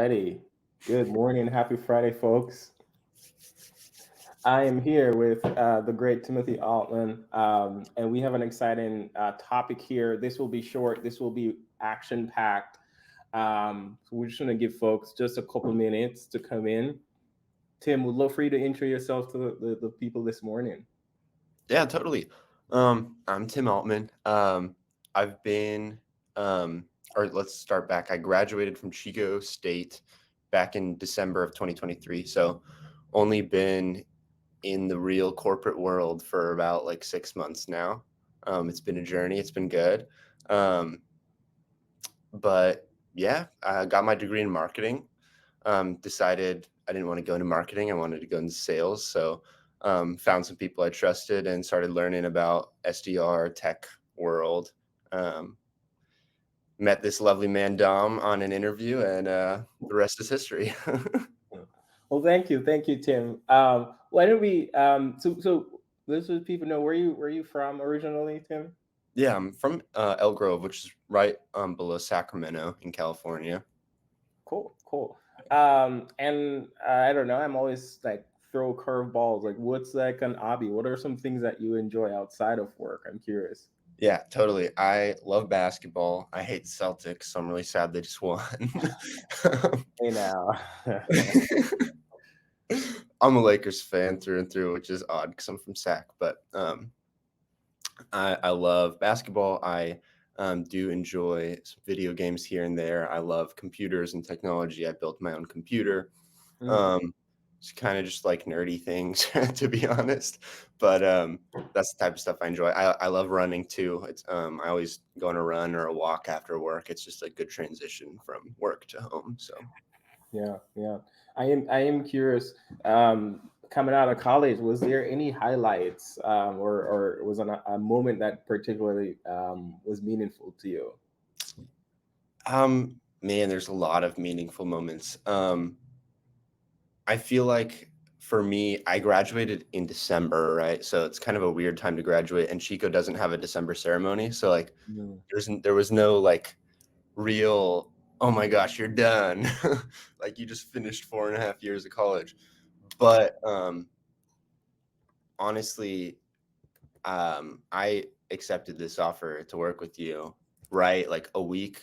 Friday. Good morning. Happy Friday, folks. I am here with the great Timothy Altman, and we have an exciting topic here. This will be short, this will be action packed. So we're just going to give folks just a couple minutes to come in. Tim, would love for you to intro yourself to the people this morning. Yeah, totally. I'm Tim Altman. I've been, or let's start back. I graduated from Chico State back in December of 2023. So only been in the real corporate world for about like 6 months now. It's been a journey. It's been good. Um, but yeah, I got my degree in marketing. Decided I didn't want to go into marketing. I wanted to go into sales. So found some people I trusted and started learning about SDR tech world. Um, Met this lovely man Dom on an interview, and the rest is history. Well, thank you, Tim. Why don't we? So let's let people know where you from originally, Tim. Yeah, I'm from El Grove, which is right below Sacramento in California. Cool, cool. And I don't know. I'm always like throw curveballs. Like, what's like an hobby? What are some things that you enjoy outside of work? I'm curious. Yeah, totally. I love basketball. I hate the Celtics, so I'm really sad they just won. Hey now. I'm a Lakers fan through and through, which is odd because I'm from Sac. But I love basketball. I do enjoy some video games here and there. I love computers and technology. I built my own computer. Mm. Um, it's kind of just like nerdy things, to be honest. But that's the type of stuff I enjoy. I love running too. It's I always go on a run or a walk after work. It's just a good transition from work to home. So. Yeah, yeah. I am curious. Coming out of college, was there any highlights, or was a moment that particularly was meaningful to you? Man, there's a lot of meaningful moments. I feel like for me, I graduated in December, right? So it's kind of a weird time to graduate, and Chico doesn't have a December ceremony. So like, Mm. there was no like real, oh my gosh, you're done, like you just finished 4.5 years of college. But honestly, I accepted this offer to work with you, right? Like a week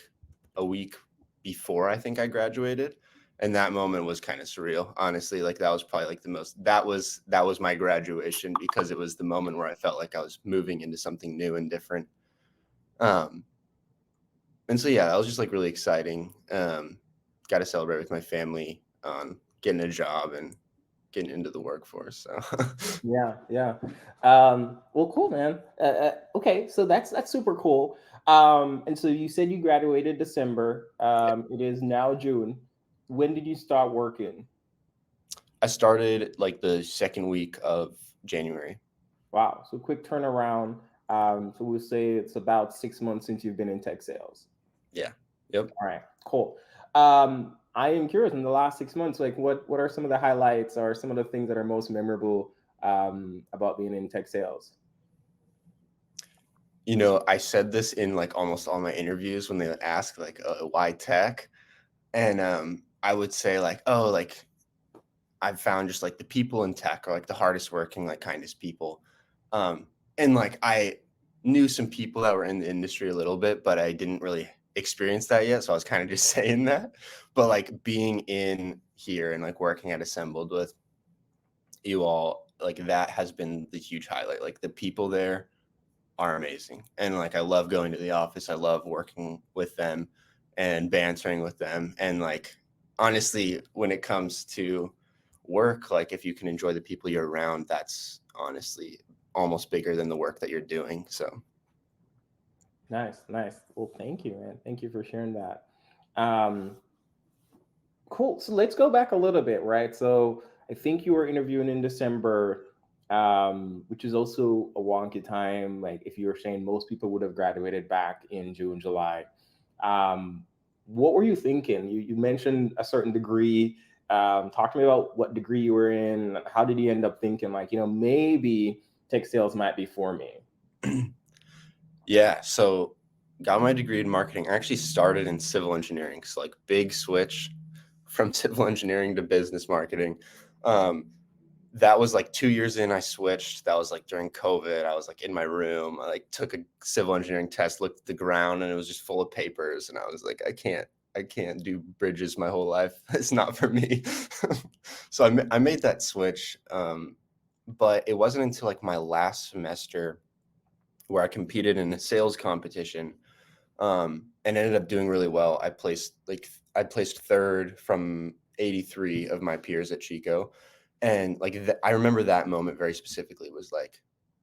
before I think I graduated. And that moment was kind of surreal. Honestly, like that was probably like that was my graduation because it was the moment where I felt like I was moving into something new and different. Um, and so yeah, that was just like really exciting. Got to celebrate with my family on getting a job and getting into the workforce. So Yeah, yeah. Well, cool, man. Okay, so that's super cool. And so you said you graduated December. It is now June. When did you start working? I started like the second week of January. Wow, so quick turnaround. So we'll say it's about 6 months since you've been in tech sales. Yeah. Yep. All right, cool. I am curious in the last 6 months, like what are some of the highlights or some of the things that are most memorable about being in tech sales? I said this in like almost all my interviews when they would ask like, why tech? And I would say like, oh, like I've found just like the people in tech are like the hardest working, like kindest people. And like I knew some people that were in the industry a little bit, but I didn't really experience that yet. So I was kind of just saying that. But like being in here and like working at Assembled with you all, like that has been the huge highlight. Like the people there are amazing. And like I love going to the office. I love working with them and bantering with them. And like honestly, when it comes to work, like if you can enjoy the people you're around, that's honestly almost bigger than the work that you're doing. So Nice, nice. Well, thank you, man. Thank you for sharing that. Um, cool. So let's go back a little bit, right? So I think you were interviewing in December, which is also a wonky time. Like if you were saying most people would have graduated back in June, July. Um, what were you thinking? You mentioned a certain degree. Talk to me about what degree you were in. How did you end up thinking like, maybe tech sales might be for me? yeah, got my degree in marketing. I actually started in civil engineering. So like big switch from civil engineering to business marketing. Um, that was like 2 years in, I switched. That was like during COVID. I was like in my room. I like took a civil engineering test, looked at the ground, and it was just full of papers. And I was like, I can't do bridges my whole life. It's not for me. So I made that switch. But it wasn't until like my last semester where I competed in a sales competition, and ended up doing really well. I placed third from 83 of my peers at Chico, and like I remember that moment very specifically. Was like,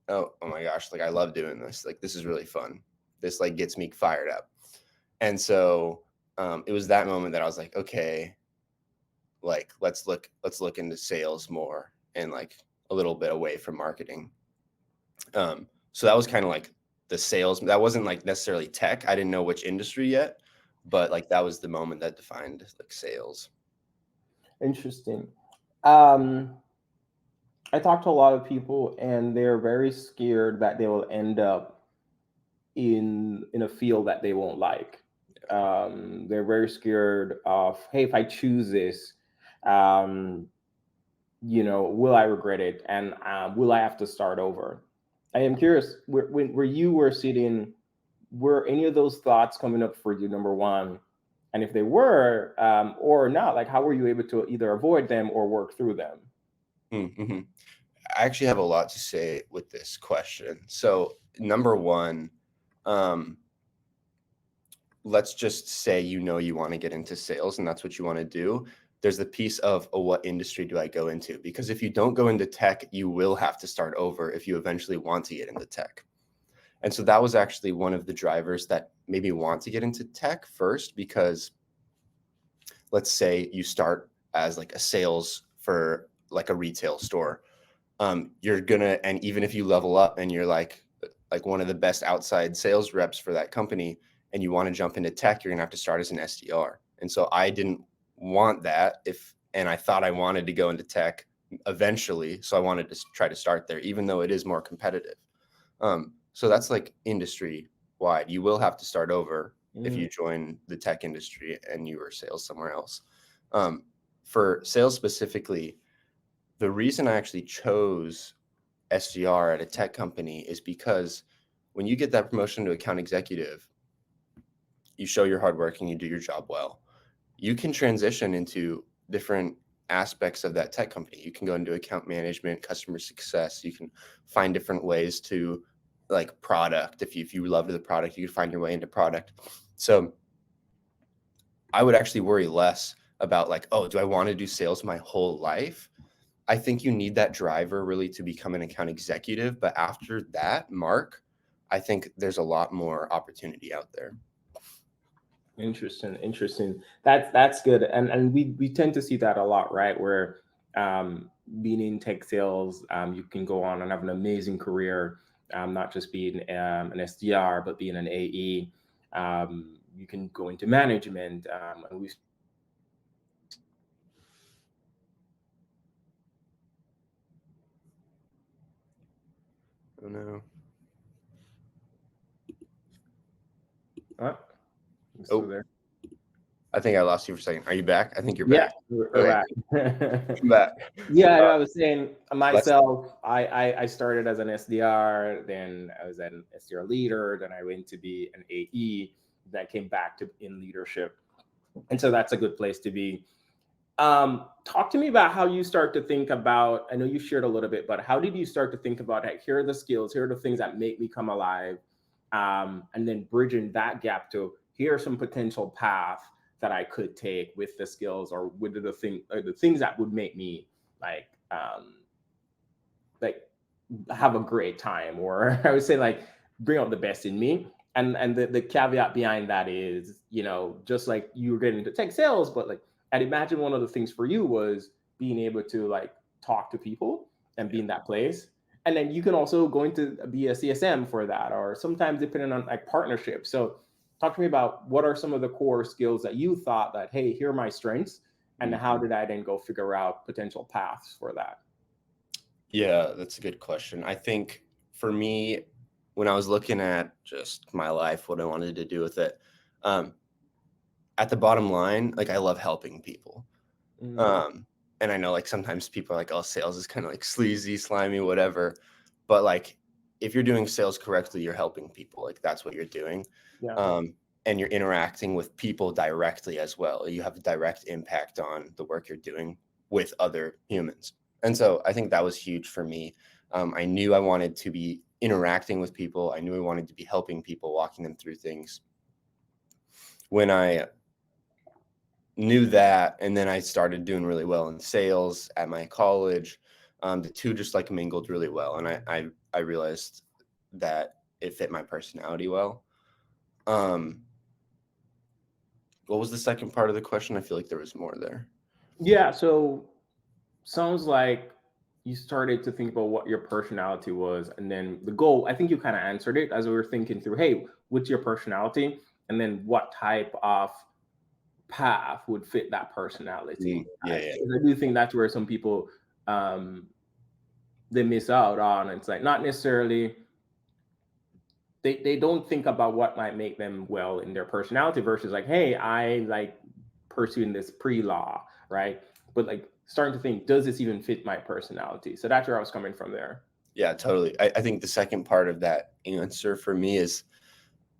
oh my gosh, like I love doing this. Like this is really fun. This like gets me fired up. And so it was that moment that I was like, okay, like let's look into sales more and like a little bit away from marketing. So that was kind of like the sales. That wasn't like necessarily tech. I didn't know which industry yet, but like that was the moment that defined like sales. Interesting. Um, I talk to a lot of people, and they're very scared that they will end up in a field that they won't like. They're very scared of, hey, if I choose this, um, will I regret it, and will I have to start over? I am curious, where you were sitting, were any of those thoughts coming up for you? Number one, and if they were, or not, like how were you able to either avoid them or work through them? Mm-hmm. I actually have a lot to say with this question. So number one, um, let's just say you want to get into sales and that's what you want to do. There's the piece of, oh, what industry do I go into? Because if you don't go into tech, you will have to start over if you eventually want to get into tech. And so that was actually one of the drivers that made me want to get into tech first, because let's say you start as like a sales for like a retail store. You're gonna, and even if you level up and you're like one of the best outside sales reps for that company, and you want to jump into tech, you're gonna have to start as an SDR. And so I didn't want that, and I thought I wanted to go into tech eventually, so I wanted to try to start there, even though it is more competitive. So that's like industry wide. You will have to start over if Mm, you join the tech industry and you are sales somewhere else. Um, for sales specifically, the reason I actually chose SDR at a tech company is because when you get that promotion to account executive, you show your hard work and you do your job well. You can transition into different aspects of that tech company. You can go into account management, customer success. You can find different ways to like product. If you love the product, you can find your way into product. So I would actually worry less about like, oh, do I want to do sales my whole life? I think you need that driver really to become an account executive. But after that mark, I think there's a lot more opportunity out there. interesting, interesting. That's good, and we tend to see that a lot, right? Where being in tech sales, you can go on and have an amazing career, not just being an SDR, but being an AE. You can go into management, and we Oh no. uh, you still Oh, there? I think I lost you for a second. Are you back? I think you're Yeah, back. we're Okay, back. I'm back. Yeah, Uh, no, I was saying let's. myself, I started as an SDR, then I was an SDR leader, then I went to be an AE, then I came back to in leadership. And so that's a good place to be. Talk to me about how you start to think about, I know you shared a little bit, but how did you start to think about, hey, here are the skills, here are the things that make me come alive, and then bridging that gap to, here are some potential paths that I could take with the skills, or with the things that would make me like like have a great time, or I would say like bring out the best in me. And the caveat behind that is, just like you were getting into tech sales, but like I'd imagine one of the things for you was being able to like talk to people and be Yeah. in that place. And then you can also go into be a CSM for that, or sometimes depending on like partnerships. So talk to me about what are some of the core skills that you thought that, hey, here are my strengths, and how Mhm. did I then go figure out potential paths for that? Yeah, that's a good question. I think for me, when I was looking at just my life, what I wanted to do with it, um, at the bottom line, like I love helping people. Mm. And I know like sometimes people are like, oh, sales is kind of like sleazy, slimy, whatever. But like if you're doing sales correctly, you're helping people. Like that's what you're doing. Yeah. And you're interacting with people directly as well. You have a direct impact on the work you're doing with other humans. And so I think that was huge for me. I knew I wanted to be interacting with people. I knew I wanted to be helping people, walking them through things. When I knew that, and then I started doing really well in sales at my college, the two just like mingled really well, and I realized that it fit my personality well. Um, what was the second part of the question? I feel like there was more there. Yeah. So sounds like you started to think about what your personality was, and then the goal. I think you kind of answered it as we were thinking through. Hey, what's your personality, and then what type of path would fit that personality? Yeah, yeah, 'Cause I do think that's where some people um, they miss out on. It's like not necessarily they don't think about what might make them well in their personality versus like, hey, I like pursuing this pre-law, right? But like starting to think, does this even fit my personality? So that's where I was coming from there. yeah, totally. I think the second part of that answer for me is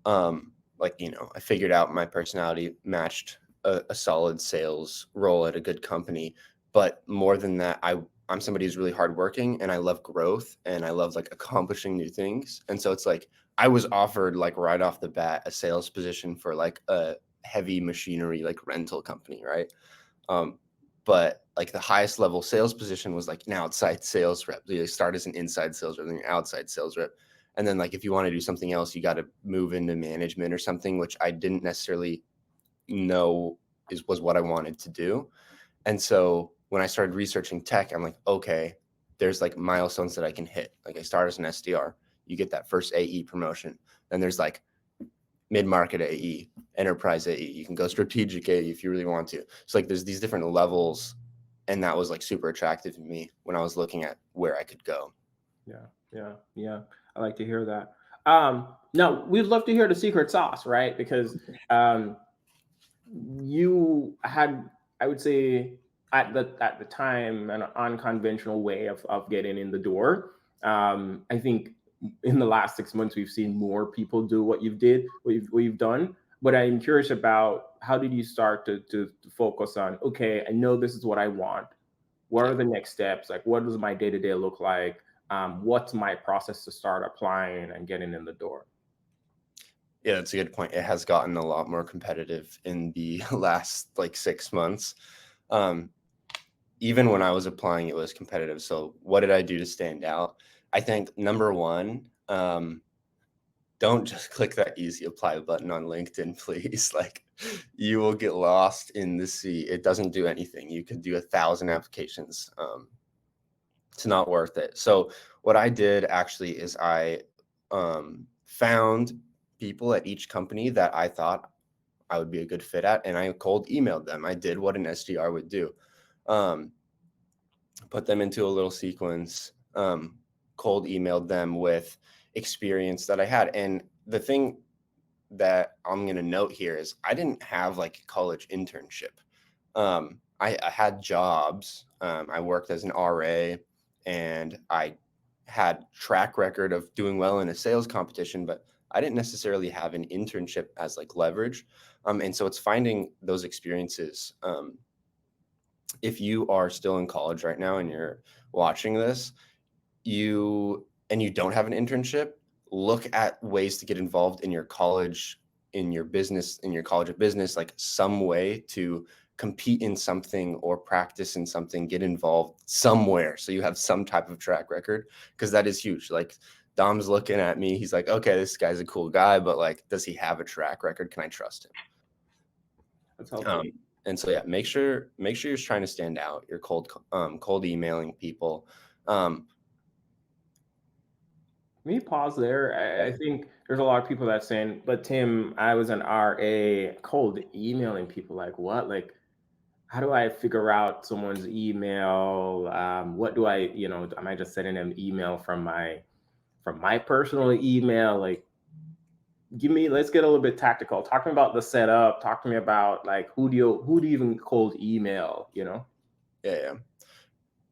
like, I figured out my personality matched a solid sales role at a good company. But more than that, I'm somebody who's really hardworking and I love growth and I love like accomplishing new things. And so it's like I was offered like right off the bat a sales position for like a heavy machinery like rental company, right? Um, but like the highest level sales position was like an outside sales rep. You start as an inside sales rep, then an outside sales rep. And then like if you want to do something else, you got to move into management or something, which I didn't necessarily know was what I wanted to do. And so when I started researching tech, I'm like, okay, there's like milestones that I can hit. Like I start as an SDR, you get that first AE promotion. Then there's like mid-market AE, enterprise AE. You can go strategic AE if you really want to. So like there's these different levels, and that was like super attractive to me when I was looking at where I could go. Yeah, yeah, yeah. I like to hear that. Now we'd love to hear the secret sauce, right? Because um, you had, I would say, at the time, an unconventional way of getting in the door. I think in the last 6 months, we've seen more people do what you've done. But I'm curious about how did you start to focus on? Okay, I know this is what I want. What are Yeah. the next steps? Like, what does my day to day look like? What's my process to start applying and getting in the door? Yeah, that's a good point. It has gotten a lot more competitive in the last like 6 months. Um, Even when I was applying, it was competitive. So what did I do to stand out? I think number one, don't just click that easy apply button on LinkedIn, please. Like you will get lost in the sea. It doesn't do anything. You could do 1,000 applications. It's not worth it. So what I did actually is I found people at each company that I thought I would be a good fit at, and I cold emailed them. I did what an SDR would do. Um, Put them into a little sequence, cold emailed them with experience that I had. And the thing that I'm going to note here is I didn't have like a college internship. I had jobs. I worked as an RA and I had track record of doing well in a sales competition, but I didn't necessarily have an internship as like leverage. And so it's finding those experiences. If you are still in college right now and you're watching this, you don't have an internship, look at ways to get involved in your college, in your business, in your college of business, like some way to compete in something or practice in something, get involved somewhere so you have some type of track record, because that is huge. Like Dom's looking at me, he's like, okay, this guy's a cool guy, but like, does he have a track record? Can I trust him? That's helpful. Um, and so yeah, make sure you're trying to stand out. You're cold emailing people. Um, Let me pause there. I think there's a lot of people that saying, but Tim, I was an RA, cold emailing people. Like, what? Like, how do I figure out someone's email? What do I, am I just sending them email from my personal email? Like, let's get a little bit tactical. Talk to me about the setup. Talk to me about like who do you even cold email? Yeah,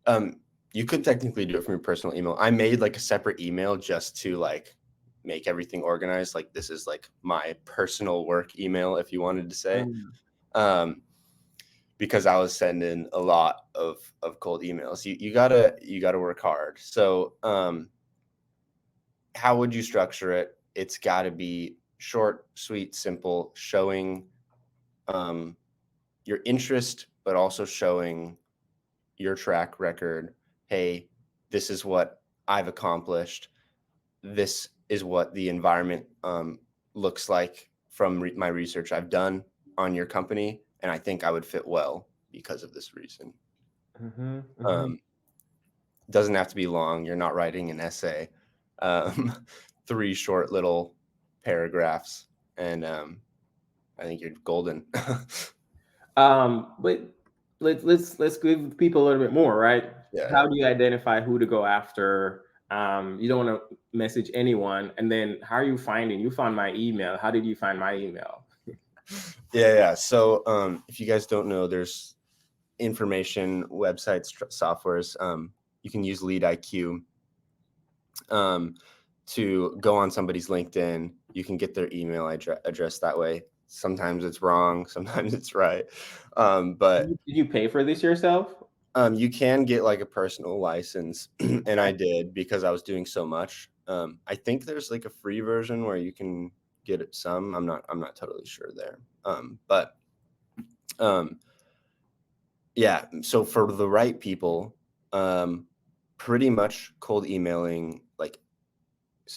yeah. You could technically do it from your personal email. I made like a separate email just to like make everything organized. Like this is like my personal work email, if you wanted to say, Mm. um, because I was sending a lot of cold emails. You gotta work hard. So how would you structure it? It's got to be short, sweet, simple, showing um, your interest, but also showing your track record. Hey, this is what I've accomplished. This is what the environment looks like from my research I've done on your company, and I think I would fit well because of this reason. Mm-hmm, mm-hmm. Um, doesn't have to be long. You're not writing an essay. Three short little paragraphs, and I think you're golden. But let's give people a little bit more, right? Yeah. How do you identify who to go after? You don't want to message anyone, and then how are you finding? You found my email. How did you find my email? Yeah. So if you guys don't know, there's information websites, softwares. You can use Lead IQ um, to go on somebody's LinkedIn. You can get their email address that way. Sometimes it's wrong, sometimes it's right. But Did you pay for this yourself? you can get like a personal license, and I did because I was doing so much. I think there's like a free version where you can get it some. I'm not totally sure there. But um, yeah. So for the right people, um, pretty much cold emailing like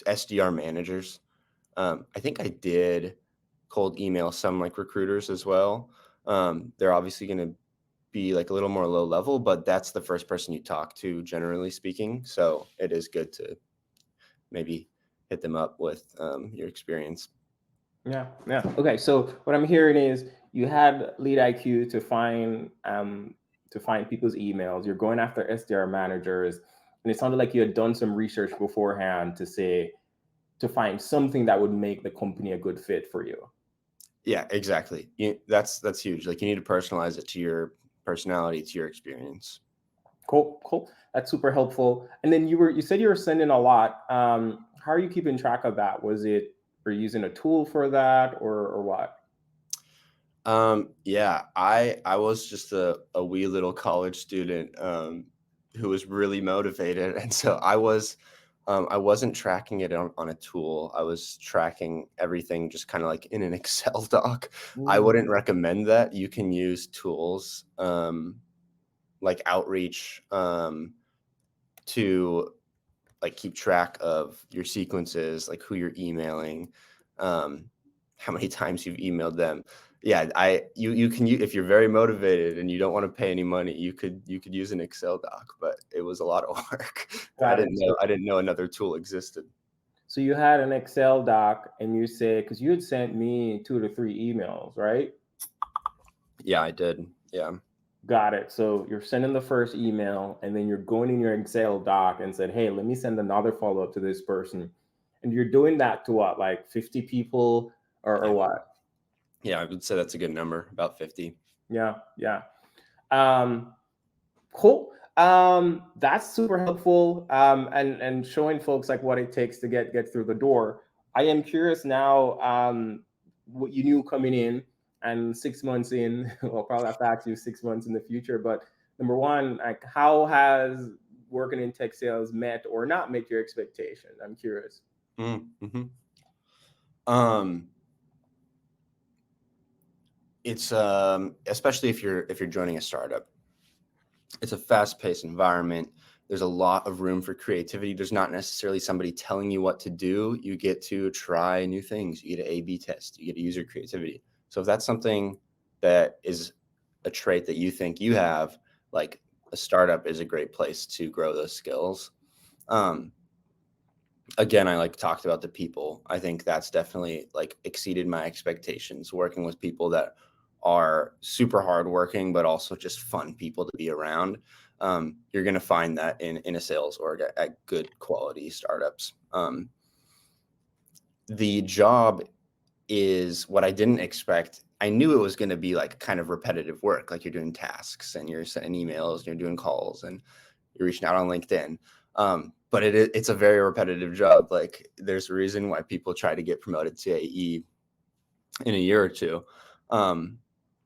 SDR managers. I think I did cold email some like recruiters as well. They're obviously going to be like a little more low level, but that's the first person you talk to, generally speaking. So it is good to maybe hit them up with your experience. Yeah, yeah. Okay, so what I'm hearing is you had Lead IQ to find people's emails. You're going after SDR managers, and it sounded like you had done some research beforehand to say to find something that would make the company a good fit for you. Yeah, exactly. That's huge. Like you need to personalize it to your personality, to your experience. Cool, cool. That's super helpful. And then you said you were sending a lot. How are you keeping track of that? Was it Were you using a tool for that or what? Yeah, I was just a wee little college student who was really motivated, and so I wasn't tracking it on a tool. I was tracking everything just kind of like in an Excel doc. I Mm, wouldn't recommend that. You can use tools like Outreach to like keep track of your sequences, like who you're emailing, um, how many times you've emailed them. Yeah, you can if you're very motivated and you don't want to pay any money, you could use an Excel doc, but it was a lot of work. I got it. didn't know I didn't know another tool existed. So you had an Excel doc and you said, because you had sent me 2 to 3 emails, right? Yeah, I did. Yeah. Got it. So you're sending the first email and then you're going in your Excel doc and said, hey, let me send another follow up to this person. And you're doing that to what, like 50 people or Yeah. what? Yeah, I would say that's a good number, about 50. Yeah, yeah. Um, cool. That's super helpful. And showing folks like what it takes to get through the door. I am curious now. What you knew coming in, and 6 months in, well, probably have to ask you 6 months in the future. But number one, like, how has working in tech sales met or not met your expectations? I'm curious. Mm-hmm. Um, it's especially if you're joining a startup. It's a fast-paced environment. There's a lot of room for creativity. There's not necessarily somebody telling you what to do. You get to try new things. You get to A/B test. You get to use your creativity. So if that's something that is a trait that you think you have, like a startup is a great place to grow those skills. Um, Again, I like talked about the people. I think that's definitely like exceeded my expectations. Working with people that are super hardworking, but also just fun people to be around. You're going to find that in a sales org at good quality startups. The job is what I didn't expect. I knew it was going to be like kind of repetitive work. Like you're doing tasks and you're sending emails and you're doing calls and you're reaching out on LinkedIn. But it's a very repetitive job. Like there's a reason why people try to get promoted to AE in a year or two. And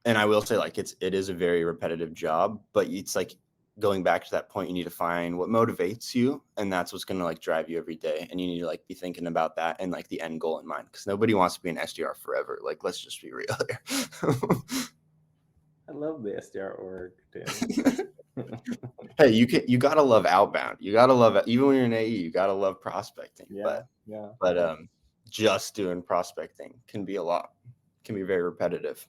I will say, like, it is a very repetitive job, but it's like going back to that point, you need to find what motivates you, and that's what's going to like drive you every day. And you need to like be thinking about that and like the end goal in mind, because nobody wants to be an SDR forever. Like, let's just be real here. I love the SDR org, Tim. Hey, you gotta love outbound. You gotta love it. Even when you're an AE, you gotta love prospecting. Yeah, yeah, But yeah. just doing prospecting can be a lot. Can be very repetitive.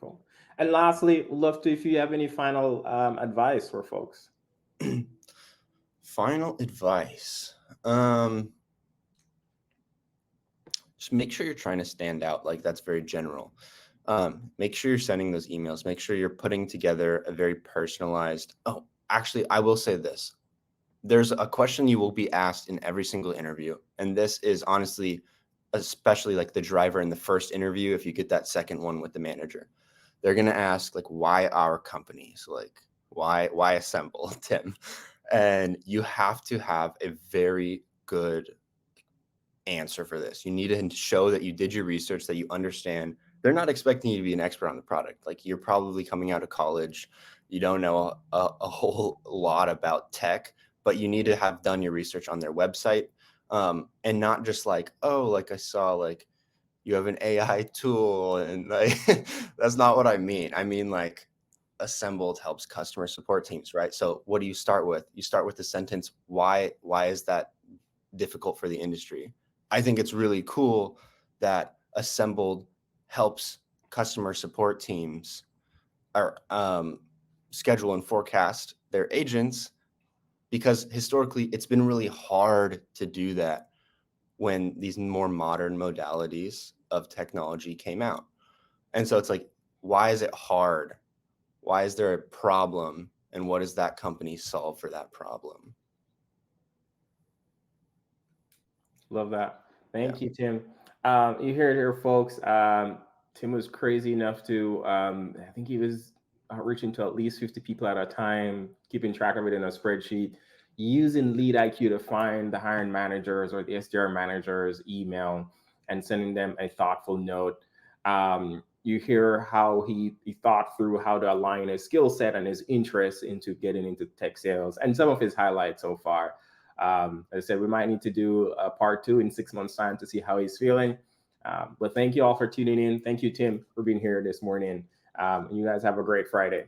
Cool. And lastly, would love to if you have any final advice for folks. Final advice. Just make sure you're trying to stand out. Like that's very general. Make sure you're sending those emails. Make sure you're putting together a very personalized. Oh, actually, I will say this. There's a question you will be asked in every single interview. And this is honestly, especially like the driver in the first interview, if you get that second one with the manager, they're going to ask like, why our company? So like, why assemble, Tim? And you have to have a very good answer for this. You need to show that you did your research, that you understand. They're not expecting you to be an expert on the product. Like you're probably coming out of college, you don't know a whole lot about tech, but you need to have done your research on their website, and not just like, oh, like I saw like you have an AI tool and like that's not what I mean. I mean like assembled helps customer support teams, right? So what do you start with? You start with the sentence, why is that difficult for the industry? I think it's really cool that assembled helps customer support teams or schedule and forecast their agents, because historically it's been really hard to do that when these more modern modalities of technology came out. And so it's like, why is it hard? Why is there a problem? And what does that company solve for that problem? Love that. Yeah. Thank you, Tim. You hear it here, folks. Tim was crazy enough to, I think he was outreaching to at least 50 people at a time, keeping track of it in a spreadsheet, using Lead IQ to find the hiring managers or the SDR managers' email and sending them a thoughtful note. You hear how he thought through how to align his skill set and his interests into getting into tech sales and some of his highlights so far. As I said, we might need to do a part two in 6 months' time to see how he's feeling. But thank you all for tuning in. Thank you, Tim, for being here this morning. You guys have a great Friday.